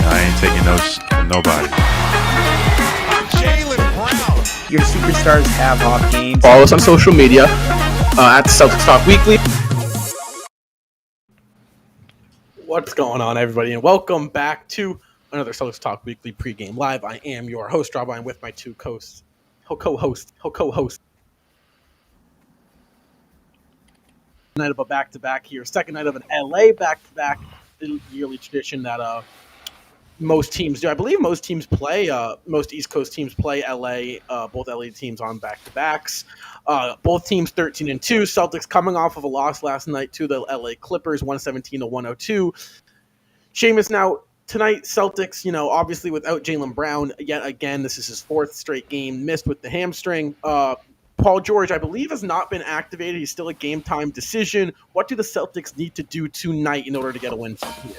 I ain't taking notes from nobody. Your superstars have off games. Follow us on social media at Celtics Talk Weekly. What's going on, everybody, and welcome back to another Celtics Talk Weekly pregame live. I am your host, Rob. I'm with my two co-hosts. Night of a back-to-back here. Second night of an LA back-to-back. The yearly tradition that most teams do. I believe most teams play. Most East Coast teams play LA. Both LA teams on back-to-backs. Both teams 13-2. Celtics coming off of a loss last night to the LA Clippers, 117-102. Seamus, now tonight, Celtics, obviously without Jaylen Brown, yet again, this is his fourth straight game, missed with the hamstring. Paul George, I believe, has not been activated. He's still a game-time decision. What do the Celtics need to do tonight in order to get a win here?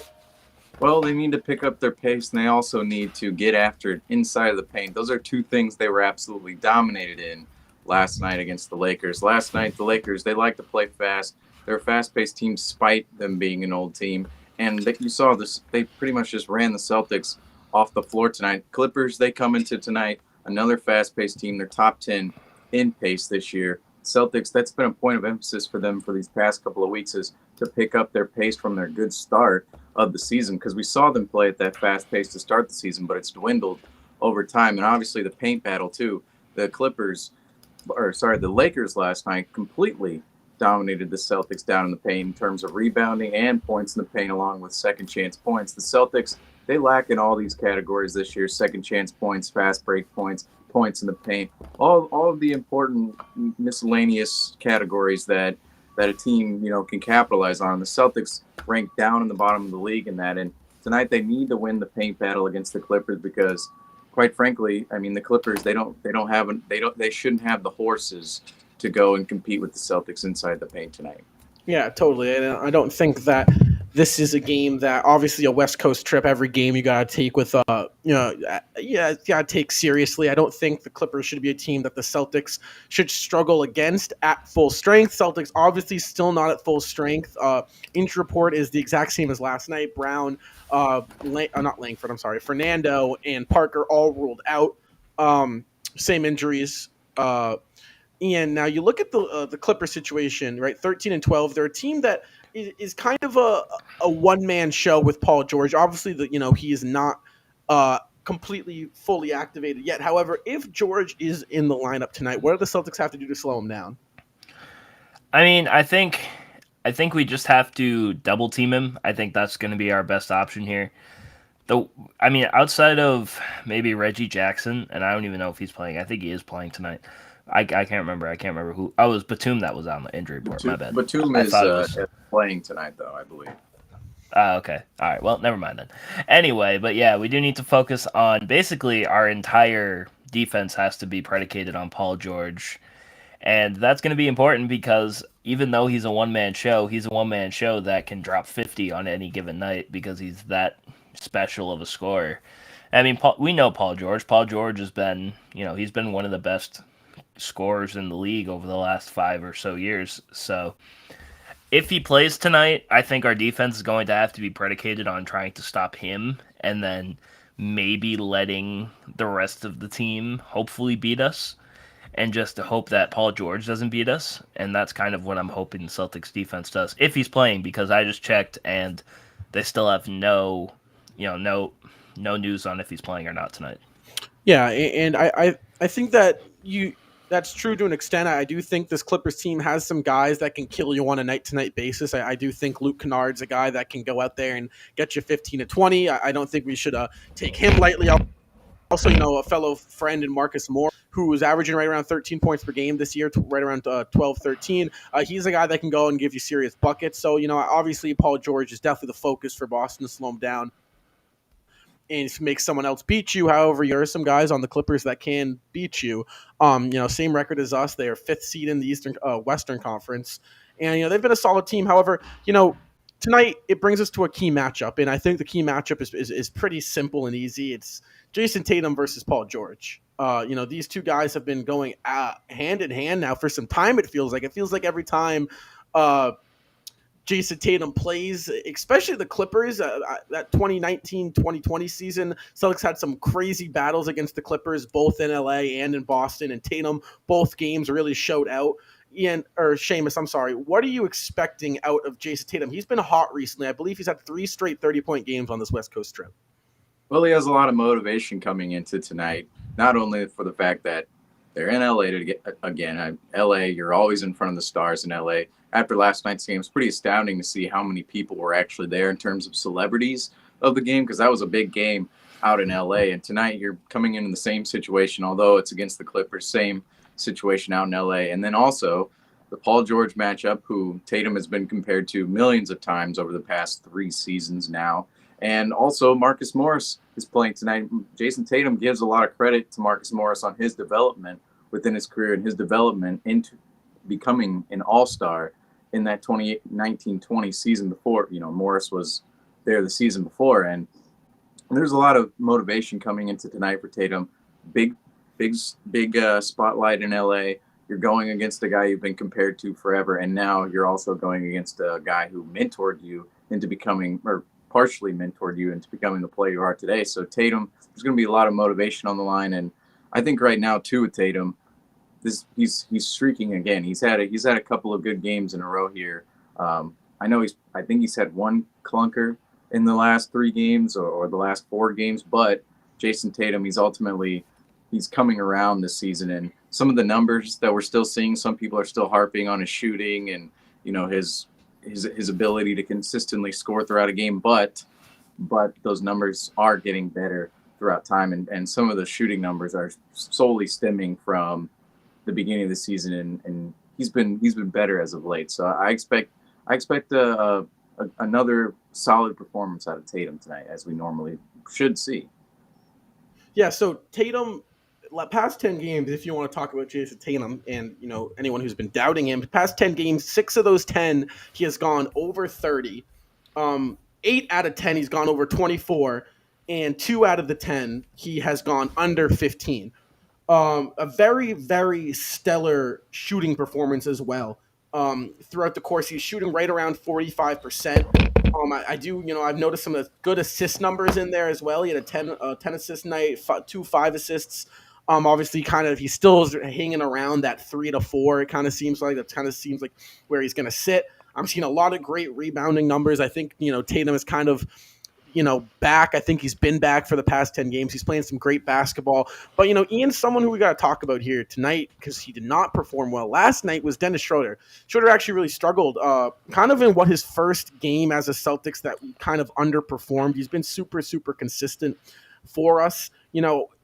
Well, they need to pick up their pace, and they also need to get after it inside of the paint. Those are two things they were absolutely dominated in last night against the Lakers. Last night, the Lakers, they like to play fast. They're a fast-paced team despite them being an old team. And you saw this, they pretty much just ran the Celtics off the floor tonight. Clippers, they come into tonight, another fast-paced team. They're top 10 in pace this year. Celtics, that's been a point of emphasis for them for these past couple of weeks, is to pick up their pace from their good start of the season, because we saw them play at that fast pace to start the season, but it's dwindled over time. And obviously the paint battle too. The Lakers last night completely dominated the Celtics down in the paint in terms of rebounding and points in the paint, along with second chance points. The Celtics, they lack in all these categories this year: second chance points, fast break points, points in the paint, all of the important miscellaneous categories that a team, can capitalize on. The Celtics rank down in the bottom of the league in that, and tonight they need to win the paint battle against the Clippers, because quite frankly, I mean, the Clippers, they shouldn't have the horses to go and compete with the Celtics inside the paint tonight. Yeah, totally. And I don't think that this is a game that, obviously, a West Coast trip, every game you got to take with, you got to take seriously. I don't think the Clippers should be a team that the Celtics should struggle against at full strength. Celtics obviously still not at full strength. Injury report is the exact same as last night. Brown, Fernando and Parker all ruled out. Same injuries. And now you look at the Clipper situation, right? 13-12. They're a team that is kind of a one-man show with Paul George. Obviously, he is not completely fully activated yet. However, if George is in the lineup tonight, what do the Celtics have to do to slow him down? I mean, I think we just have to double team him. I think that's going to be our best option here. Outside of maybe Reggie Jackson, and I don't even know if he's playing. I think he is playing tonight. I can't remember. I can't remember who. Oh, it was Batum that was on the injury report. My bad. Batum is playing tonight, though, I believe. Okay. All right. Well, never mind then. Anyway, but yeah, we do need to focus on basically our entire defense has to be predicated on Paul George. And that's going to be important because even though he's a one-man show that can drop 50 on any given night because he's that special of a scorer. I mean, we know Paul George. Paul George has been, he's been one of the best scorers in the league over the last 5 or so years. So if he plays tonight, I think our defense is going to have to be predicated on trying to stop him and then maybe letting the rest of the team hopefully beat us, and just to hope that Paul George doesn't beat us. And that's kind of what I'm hoping the Celtics defense does if he's playing, because I just checked and they still have no news on if he's playing or not tonight. Yeah, and I think that that's true to an extent. I do think this Clippers team has some guys that can kill you on a night-to-night basis. I do think Luke Kennard's a guy that can go out there and get you 15 to 20. I don't think we should take him lightly. Also, a fellow friend in Marcus Moore, who is averaging right around 13 points per game this year, right around 12, 13. He's a guy that can go and give you serious buckets. So, obviously Paul George is definitely the focus for Boston to slow him down and make someone else beat you. However, there are some guys on the Clippers that can beat you. Same record as us. They are 5th seed in the Western Conference. And, they've been a solid team. However, tonight it brings us to a key matchup. And I think the key matchup is pretty simple and easy. It's Jason Tatum versus Paul George. These two guys have been going hand in hand now for some time. It feels like every time Jason Tatum plays, especially the Clippers. That 2019-2020 season, Celtics had some crazy battles against the Clippers, both in LA and in Boston, and Tatum, both games really showed out. Seamus, I'm sorry. What are you expecting out of Jason Tatum? He's been hot recently. I believe he's had 3 straight 30-point games on this West Coast trip. Well, he has a lot of motivation coming into tonight, not only for the fact that they're in LA to get again. LA, you're always in front of the stars in LA. After last night's game, it's pretty astounding to see how many people were actually there in terms of celebrities of the game, because that was a big game out in LA. And tonight you're coming in the same situation, although it's against the Clippers, same situation out in LA. And then also the Paul George matchup, who Tatum has been compared to millions of times over the past 3 seasons now. And also Marcus Morris is playing tonight. Jason Tatum gives a lot of credit to Marcus Morris on his development within his career and his development into becoming an all-star in that 2019-20 season before. Morris was there the season before. And there's a lot of motivation coming into tonight for Tatum. Big spotlight in LA. You're going against a guy you've been compared to forever. And now you're also going against a guy who mentored you into becoming, or partially mentored you into becoming the player you are today. So Tatum, there's going to be a lot of motivation on the line, and I think right now too with Tatum, he's streaking again. He's had a couple of good games in a row here. I think he's had 1 clunker in the last 3 games or the last 4 games, but Jason Tatum, he's coming around this season, and some of the numbers that we're still seeing, some people are still harping on his shooting and his ability to consistently score throughout a game, but those numbers are getting better throughout time, and some of the shooting numbers are solely stemming from the beginning of the season, and he's been better as of late. So I expect another solid performance out of Tatum tonight, as we normally should see. Yeah, so Tatum, past 10 games, if you want to talk about Jason Tatum and anyone who's been doubting him, past 10 games, 6 of those 10 he has gone over 30. 8 out of 10 he's gone over 24, and 2 out of the 10 he has gone under 15. A very, very stellar shooting performance as well. Throughout the course, he's shooting right around 45%. I've noticed some of the good assist numbers in there as well. He had a 10 assist night, 2 5 assists. Obviously, he's still hanging around that 3 to 4. It kind of seems like where he's going to sit. I'm seeing a lot of great rebounding numbers. I think Tatum is kind of back. I think he's been back for the past 10 games. He's playing some great basketball. But Ian's someone who we got to talk about here tonight because he did not perform well last night was Dennis Schroeder. Schroeder actually really struggled, kind of in his first game as a Celtics that kind of underperformed. He's been super, super consistent for us.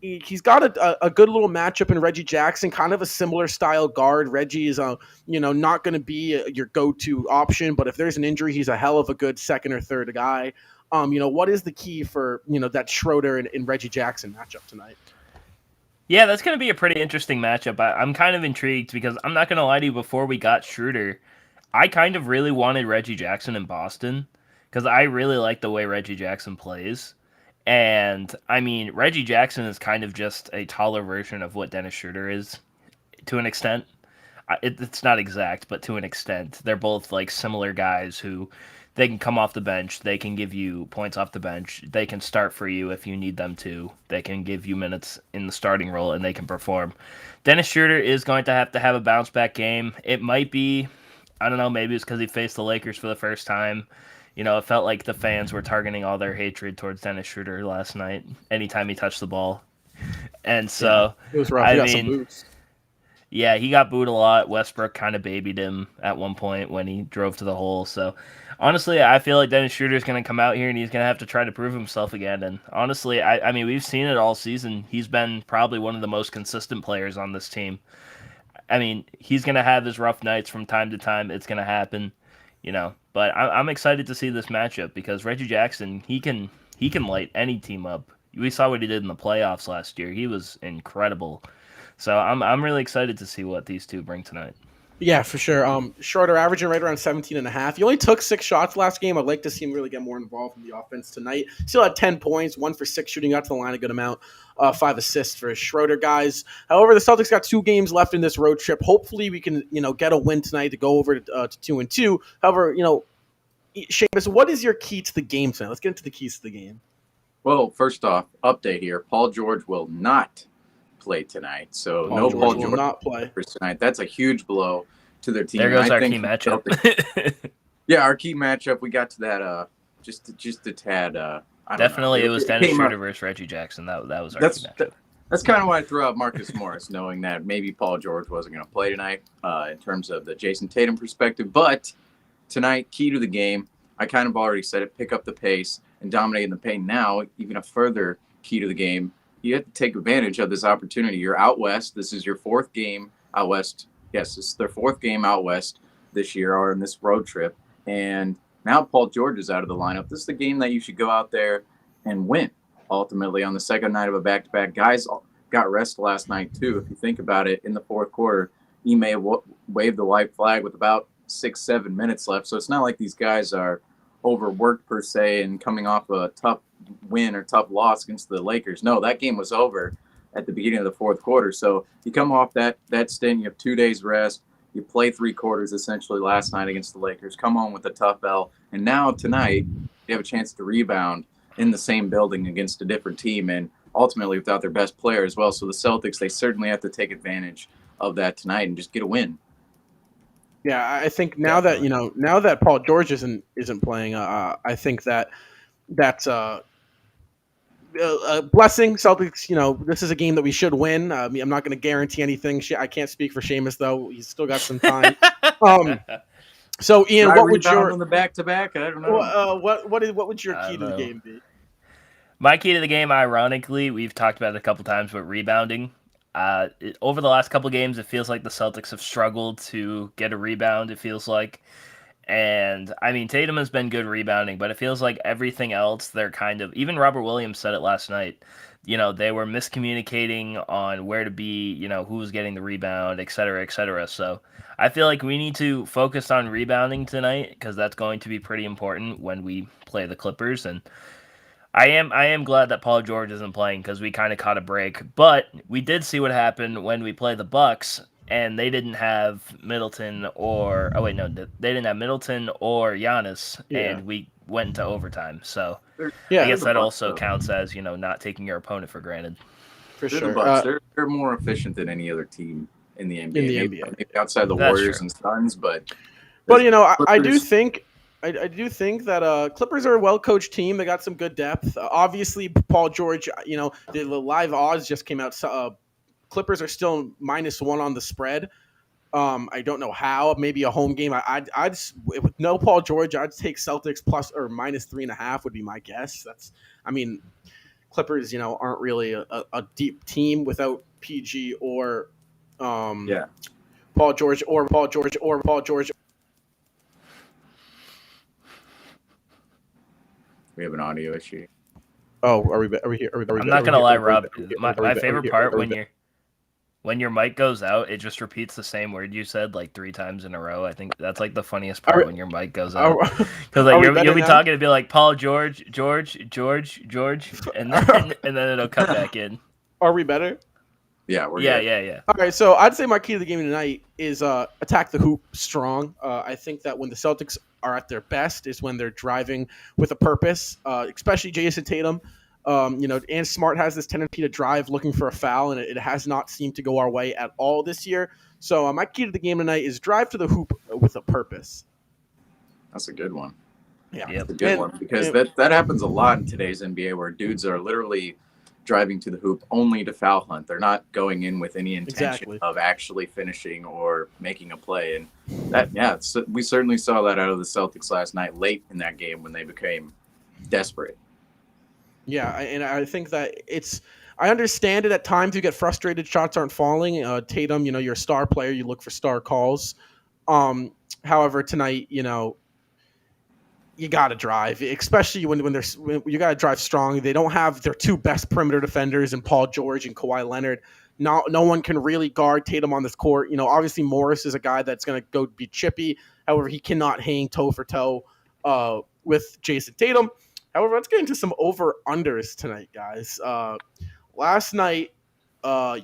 He's got a good little matchup in Reggie Jackson, kind of a similar style guard. Reggie is not going to be your go-to option, but if there's an injury, he's a hell of a good second or third guy. What is the key for that Schroeder and Reggie Jackson matchup tonight? Yeah, that's going to be a pretty interesting matchup. I'm kind of intrigued because I'm not going to lie to you. Before we got Schroeder, I kind of really wanted Reggie Jackson in Boston because I really like the way Reggie Jackson plays. And, Reggie Jackson is kind of just a taller version of what Dennis Schroeder is, to an extent. It's not exact, but to an extent. They're both, similar guys who they can come off the bench. They can give you points off the bench. They can start for you if you need them to. They can give you minutes in the starting role, and they can perform. Dennis Schroeder is going to have a bounce-back game. It might be, I don't know, maybe it's because he faced the Lakers for the first time. It felt like the fans were targeting all their hatred towards Dennis Schroeder last night, anytime he touched the ball. And so, yeah, it was rough. He got some boots. Yeah, he got booed a lot. Westbrook kind of babied him at one point when he drove to the hole. So, honestly, I feel like Dennis Schroeder is going to come out here and he's going to have to try to prove himself again. And honestly, we've seen it all season. He's been probably one of the most consistent players on this team. He's going to have his rough nights from time to time. It's going to happen. But I'm excited to see this matchup because Reggie Jackson, he can light any team up. We saw what he did in the playoffs last year. He was incredible. So I'm really excited to see what these two bring tonight. Yeah, for sure. Schroeder averaging right around 17.5. He only took 6 shots last game. I'd like to see him really get more involved in the offense tonight. Still had 10 points, 1 for 6 shooting, got to the line a good amount. 5 assists for Schroeder, guys. However, the Celtics got 2 games left in this road trip. Hopefully we can, get a win tonight to go over to 2-2. However, Seamus, what is your key to the game tonight? Let's get into the keys to the game. Well, first off, update here. Paul George will not play tonight. So no Paul George will not play tonight. That's a huge blow to their team. There goes our key matchup. Yeah, our key matchup. We got to that just a tad. Definitely, it was Dennis Schroeder versus Reggie Jackson. That was our key matchup. That's kind of why I threw out Marcus Morris, knowing that maybe Paul George wasn't going to play tonight in terms of the Jason Tatum perspective. But tonight, key to the game, I kind of already said it, pick up the pace and dominate in the paint. Now, even a further key to the game, you have to take advantage of this opportunity. You're out west. This is your fourth game out west. Yes, this is their fourth game out west this year or in this road trip. And now Paul George is out of the lineup. This is the game that you should go out there and win. Ultimately, on the second night of a back-to-back, guys got rest last night too. If you think about it, in the fourth quarter, he may have waved the white flag with about 6-7 minutes left. So it's not like these guys are overworked per se and coming off a tough win or tough loss against the Lakers. No, that game was over at the beginning of the fourth quarter. So you come off that stint, you have 2 days rest. You play 3 quarters essentially last night against the Lakers. Come on with a tough L, and now tonight you have a chance to rebound in the same building against a different team and ultimately without their best player as well. So the Celtics, they certainly have to take advantage of that tonight and just get a win. Yeah, I think now that Paul George isn't playing, I think that's a blessing. Celtics, this is a game that we should win. I'm not going to guarantee anything. I can't speak for Seamus though. He's still got some time. So Ian, what would your on the back-to-back? I don't know. What would your key to the game be? My key to the game, ironically, we've talked about it a couple times, but rebounding. Over the last couple games, it feels like the Celtics have struggled to get a rebound, it feels like. And, I mean, Tatum has been good rebounding, but it feels like everything else, they're kind of... Even Robert Williams said it last night. They were miscommunicating on where to be, who was getting the rebound, et cetera, et cetera. So I feel like we need to focus on rebounding tonight because that's going to be pretty important when we play the Clippers. And I am glad that Paul George isn't playing because we kind of caught a break. But we did see what happened when we played the Bucks, and they didn't have Middleton or they didn't have Middleton or Giannis, and we went into overtime. So I guess that also counts as not taking your opponent for granted. For sure, the Bucks. They're more efficient than any other team in the NBA. Maybe outside the Warriors and Suns, but I do think that Clippers are a well-coached team. They got some good depth. Obviously, Paul George, the live odds just came out. Clippers are still -1 on the spread. I don't know how. Maybe a home game. I'd with no Paul George, I'd take Celtics plus or -3.5 would be my guess. Clippers, aren't really a deep team without PG or Paul George. We have an audio issue. Oh, are we here? I'm not gonna lie, Rob. My favorite part when your mic goes out, it just repeats the same word you said like 3 times in a row. I think that's like the funniest part when your mic goes out. Because you'll be talking to be like Paul George, and then it'll cut back in. Are we better? Yeah, we're good. Yeah. All right, so I'd say my key to the game tonight is attack the hoop strong. I think that when the Celtics are at their best is when they're driving with a purpose, especially Jason Tatum. And Smart has this tendency to drive looking for a foul, and it has not seemed to go our way at all this year. So my key to the game tonight is drive to the hoop with a purpose. That's a good one. Yeah, that's a good one because that happens a lot in today's NBA where dudes are literally driving to the hoop only to foul hunt. They're not going in with any intention of actually finishing or making a play. And we certainly saw that out of the Celtics last night late in that game when they became desperate. Yeah, and I think that I understand it at times. You get frustrated, shots aren't falling. Tatum, you're a star player. You look for star calls. However, tonight, you got to drive, especially when you got to drive strong. They don't have their 2 best perimeter defenders in Paul George and Kawhi Leonard. No one can really guard Tatum on this court. Obviously Morris is a guy that's going to go be chippy. However, he cannot hang toe for toe with Jason Tatum. However, let's get into some over-unders tonight, guys. Last night,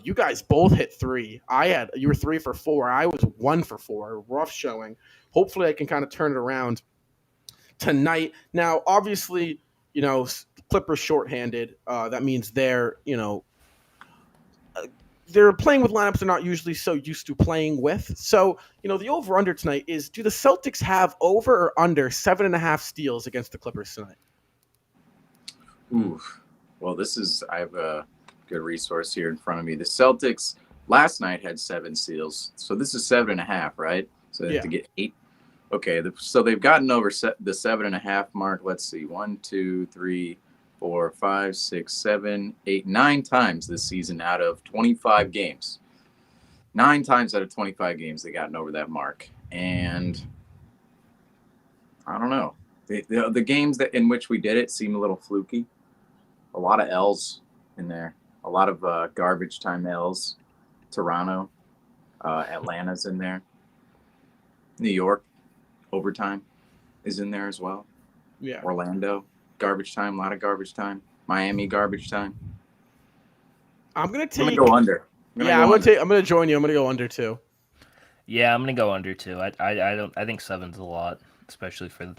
you guys both hit 3. You were 3 for 4. I was 1 for 4. Rough showing. Hopefully, I can kind of turn it around tonight. Now, obviously, Clippers shorthanded. That means they're playing with lineups they're not usually so used to playing with. So, the over-under tonight is, do the Celtics have over or under 7.5 steals against the Clippers tonight? Ooh. Well, I have a good resource here in front of me. The Celtics last night had 7 steals. So this is 7.5, right? So they have to get 8. Okay, so they've gotten over the 7.5 mark. Let's see, 1, 2, 3, 4, 5, 6, 7, 8, 9 times this season out of 25 games. 9 times out of 25 games they've gotten over that mark. And I don't know. The games in which we did it seem a little fluky. A lot of L's in there. A lot of garbage time L's. Toronto, Atlanta's in there. New York, overtime is in there as well. Yeah. Orlando, garbage time, a lot of garbage time. Miami, garbage time. I'm gonna go under. I'm gonna join you. I'm gonna go under too. Yeah, I'm gonna go under too. I think 7's a lot, especially for.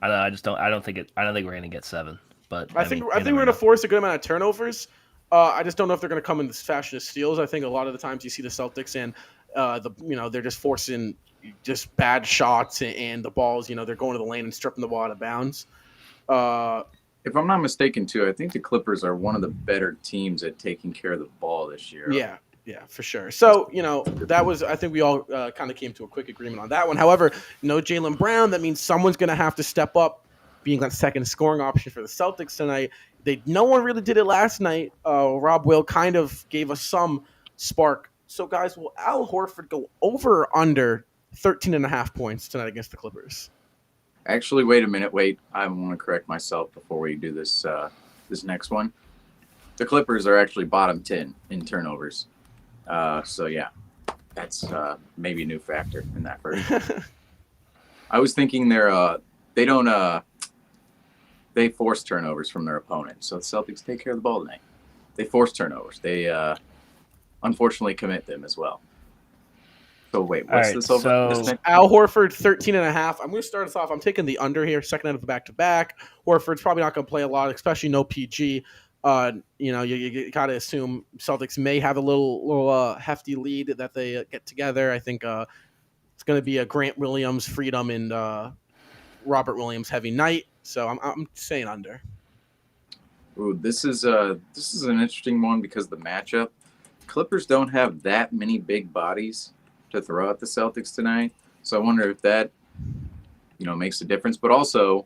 I don't think we're gonna get 7. But I think we're gonna force a good amount of turnovers. I just don't know if they're gonna come in this fashion of steals. I think a lot of the times you see the Celtics and they're just forcing just bad shots and the balls. They're going to the lane and stripping the ball out of bounds. If I'm not mistaken, too, I think the Clippers are one of the better teams at taking care of the ball this year. Yeah, for sure. So, that was, I think we all kind of came to a quick agreement on that one. However, no Jaylen Brown. That means someone's going to have to step up, being that second scoring option for the Celtics tonight. No one really did it last night. Rob Will kind of gave us some spark. So, guys, will Al Horford go over or under 13.5 points tonight against the Clippers? Actually, wait a minute. I want to correct myself before we do this next one. The Clippers are actually bottom 10 in turnovers. So, yeah, that's maybe a new factor in that version. I was thinking they force turnovers from their opponent. So the Celtics take care of the ball tonight. They force turnovers. They unfortunately commit them as well. So wait, what's this over? So Al Horford, 13.5. I'm going to start us off. I'm taking the under here, second out of the back-to-back. Horford's probably not going to play a lot, especially no PG. You got to assume Celtics may have a little hefty lead that they get together. I think it's going to be a Grant Williams, Freedom, and Robert Williams heavy night. So I'm saying under. Ooh, this is an interesting one because the matchup. Clippers don't have that many big bodies to throw at the Celtics tonight. So I wonder if that, makes a difference. But also,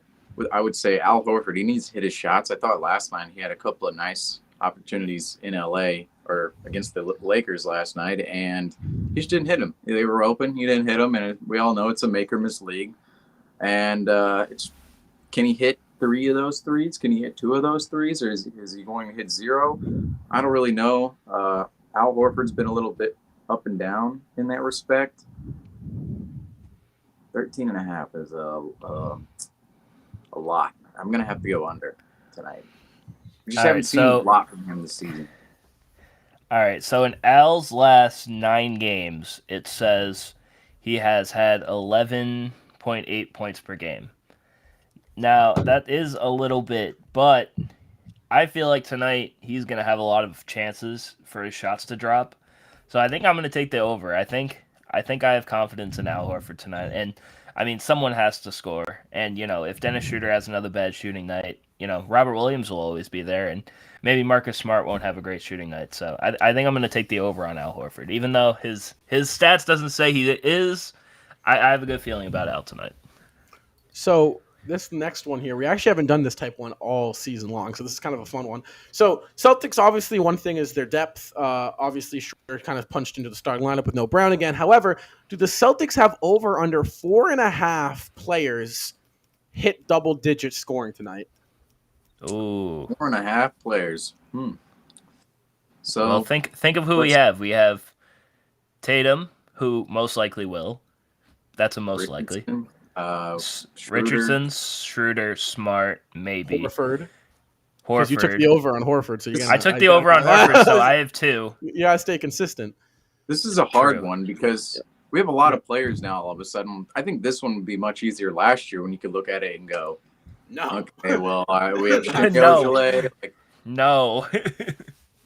I would say Al Horford, he needs to hit his shots. I thought last night he had a couple of nice opportunities in LA or against the Lakers last night, and he just didn't hit them. They were open. He didn't hit them, and we all know it's a make-or-miss league. And can he hit 3 of those threes? Can he hit 2 of those threes, or is he going to hit 0? I don't really know. Al Horford's been a little bit up and down in that respect. 13.5 is a lot. I'm going to have to go under tonight. We just haven't seen a lot from him this season. All right, so in Al's last 9 games, it says he has had 11.8 points per game. Now, that is a little bit, but I feel like tonight he's going to have a lot of chances for his shots to drop. So I think I'm going to take the over. I think I have confidence in Al Horford tonight. And, I mean, someone has to score. And, if Dennis Schroeder has another bad shooting night, Robert Williams will always be there. And maybe Marcus Smart won't have a great shooting night. So I think I'm going to take the over on Al Horford. Even though his stats doesn't say he is, I have a good feeling about Al tonight. So this next one here, we actually haven't done this type one all season long, so this is kind of a fun one. So Celtics, obviously, one thing is their depth. Obviously, Schroeder kind of punched into the starting lineup with no Brown again. However, do the Celtics have over under 4.5 players hit double-digit scoring tonight? Ooh, 4.5 players. So well, think of who we have. We have Tatum, who most likely will. That's a most likely. Richardson, Schroeder, Smart, maybe. Horford. Because you took the over on Horford. So I took the over on Horford, so I have 2. You gotta stay consistent. This is a hard one because We have a lot of players now. All of a sudden, I think this one would be much easier last year when you could look at it and go, No. okay, well, we have No.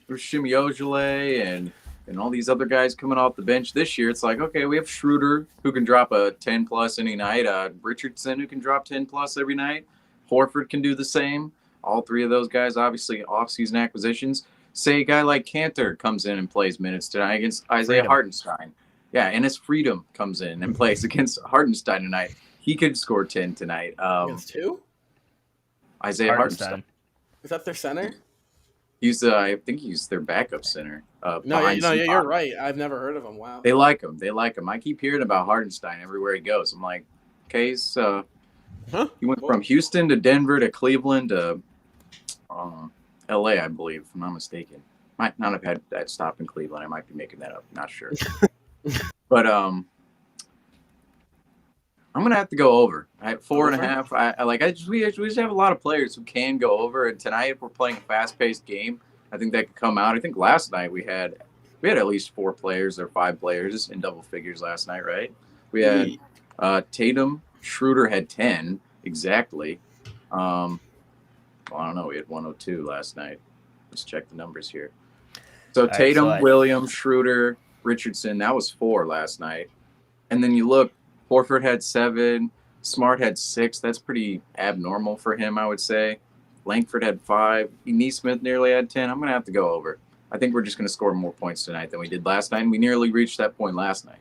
Shimiojule, No. and all these other guys coming off the bench this year. It's like, okay, we have Schroeder who can drop a 10 plus any night, Richardson who can drop 10 plus every night, Horford can do the same. All three of those guys, obviously, off-season acquisitions. Say a guy like Cantor comes in and plays minutes tonight against Isaiah Hartenstein. Yeah, Ennis Freedom comes in and plays against Hartenstein tonight. He could score 10 tonight. Against who? Isaiah Hartenstein. Is that their center? I think he's their backup center. You're right. I've never heard of him. Wow. They like him. I keep hearing about Hartenstein everywhere he goes. I'm like, okay, he went from Houston to Denver to Cleveland to L.A., I believe, if I'm not mistaken. Might not have had that stop in Cleveland. I might be making that up. Not sure. But I'm gonna have to go over. I have 4.5. We just have a lot of players who can go over. And tonight, if we're playing a fast-paced game, I think that could come out. I think last night we had at least 4 players or 5 players in double figures last night, right? We had Tatum, Schroeder had 10 exactly. I don't know. We had 102 last night. Let's check the numbers here. So Tatum, Williams, Schroeder, Richardson. That was 4 last night. And then you look, Horford had 7. Smart had 6. That's pretty abnormal for him, I would say. Langford had 5. Neesmith nearly had 10. I'm going to have to go over. I think we're just going to score more points tonight than we did last night. And we nearly reached that point last night.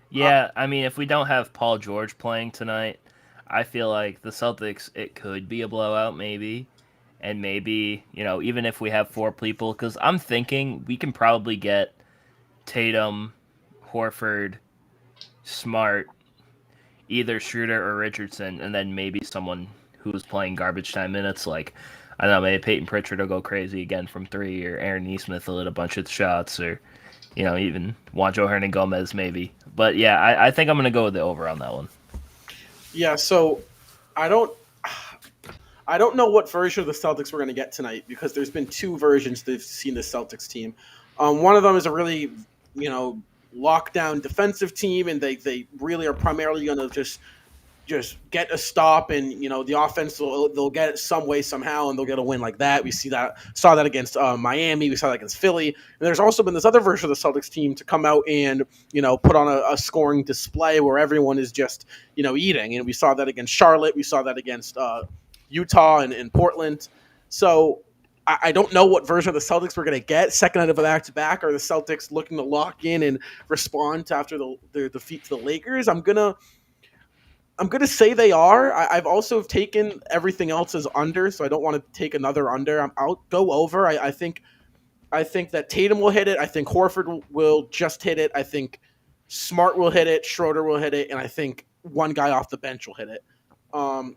Yeah, I mean, if we don't have Paul George playing tonight, I feel like the Celtics, it could be a blowout maybe. And maybe, even if we have 4 people, because I'm thinking we can probably get Tatum, Horford, Smart, either Schroeder or Richardson, and then maybe someone who's playing garbage time minutes, like, I don't know, maybe Peyton Pritchard will go crazy again from 3, or Aaron Neesmith will hit a bunch of shots, or, even Juancho Hernan-Gomez maybe. But yeah, I think I'm going to go with the over on that one. Yeah, so I don't know what version of the Celtics we're going to get tonight, because there's been 2 versions that have seen the Celtics team. One of them is a really, lockdown defensive team, and they really are primarily going to just get a stop, and the offense they'll get it some way somehow, and they'll get a win like that. We saw that against Miami. We saw that against Philly. And there's also been this other version of the Celtics team to come out and put on a scoring display where everyone is just eating. And we saw that against Charlotte. We saw that against Utah and Portland. So I don't know what version of the Celtics we're going to get. Second night of a back-to-back, or the Celtics looking to lock in and respond after their defeat to the Lakers. I'm gonna say they are. I've also taken everything else as under, so I don't want to take another under. I'll go over. I think that Tatum will hit it. I think Horford will just hit it. I think Smart will hit it. Schroeder will hit it, and I think one guy off the bench will hit it. Or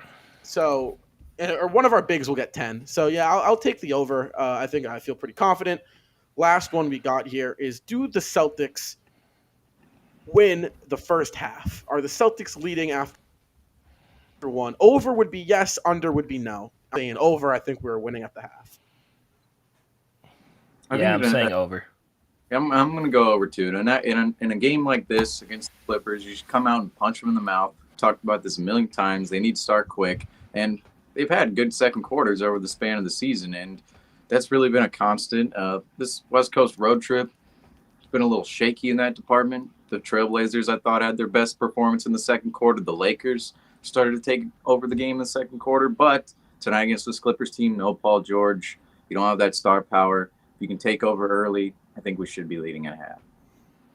one of our bigs will get 10. So yeah, I'll take the over. I feel pretty confident. Last one we got here is, do the Celtics win the first half? Are the Celtics leading after 1? Over would be yes, under would be no. I'm saying over, I think we're winning at the half. I'm saying over. I'm going to go over too. In a game like this against the Clippers, you should come out and punch them in the mouth. Talked about this a million times. They need to start quick, and they've had good second quarters over the span of the season, and that's really been a constant. This West Coast road trip has been a little shaky in that department. The Trailblazers, I thought, had their best performance in the second quarter. The Lakers started to take over the game in the second quarter, but tonight against this Clippers team, no Paul George. You don't have that star power. If you can take over early, I think we should be leading at half.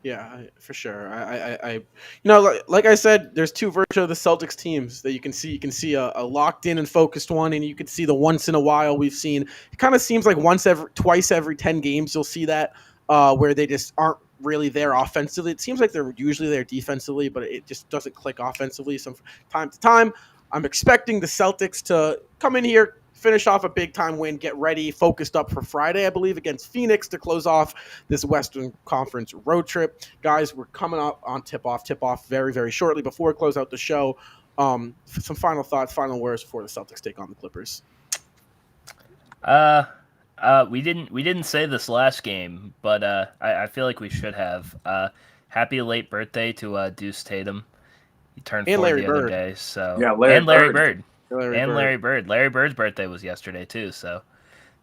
Yeah, for sure. Like I said, there's 2 versions of the Celtics teams that you can see. You can see a locked in and focused one, and you can see the once in a while we've seen. It kind of seems like twice every 10 games you'll see that where they just aren't really there offensively. It seems like they're usually there defensively, but it just doesn't click offensively from time to time. I'm expecting the Celtics to come in here, finish off a big-time win, get ready, focused up for Friday, I believe, against Phoenix to close off this Western Conference road trip. Guys, we're coming up on tip-off very, very shortly. Before we close out the show, some final thoughts, final words before the Celtics take on the Clippers. We didn't say this last game, but I feel like we should have. happy late birthday to Deuce Tatum. He turned And 4 Larry the other Bird. day. So Yeah, Larry and Larry Bird. Bird. Larry Bird. Larry Bird's birthday was yesterday too. So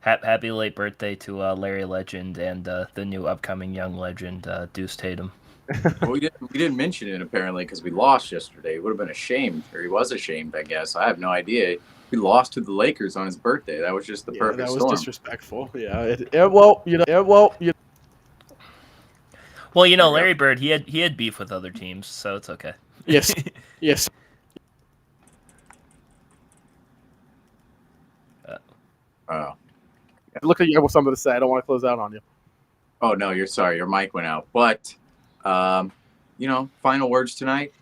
happy late birthday to Larry Legend and the new upcoming young legend Deuce Tatum. Well, we didn't mention it apparently because we lost yesterday. He would have been ashamed, or he was ashamed, I guess. I have no idea. We lost to the Lakers on his birthday. That was just the perfect that was storm. disrespectful. Yeah. Well, Larry Bird, he had beef with other teams, so it's okay. Yes. Yes. Oh. It looked like you have something to say. I don't want to close out on you. Oh no, you're sorry. Your mic went out. But final words tonight.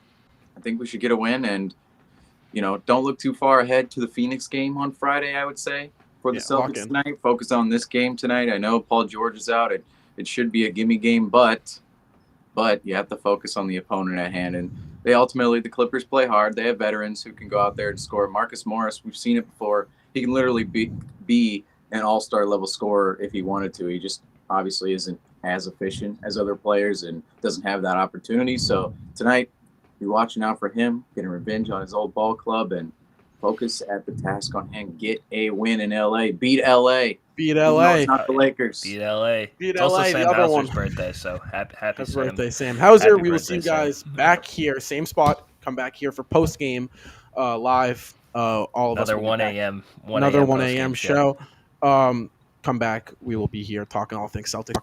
I think we should get a win, and don't look too far ahead to the Phoenix game on Friday. I would say for the Celtics tonight. Focus on this game tonight. I know Paul George is out. It should be a gimme game, but you have to focus on the opponent at hand. And the Clippers play hard. They have veterans who can go out there and score. Marcus Morris, we've seen it before. He can literally be an all-star level scorer if he wanted to. He just obviously isn't as efficient as other players and doesn't have that opportunity. So tonight, be watching out for him, getting revenge on his old ball club, and focus at the task on hand. Get a win in LA. Beat LA. Beat No, LA. it's not the Lakers. Beat LA. Beat It's also LA, Sam the other Hauser's one. birthday, so happy Happy Sam. birthday, Sam Hauser. Happy We will birthday, see you Sam. guys back here, same spot. Come back here for post game live. All of us. Another will be 1 back. a.m. Another 1 post-game a.m. show. Come back. We will be here talking all things Celtic.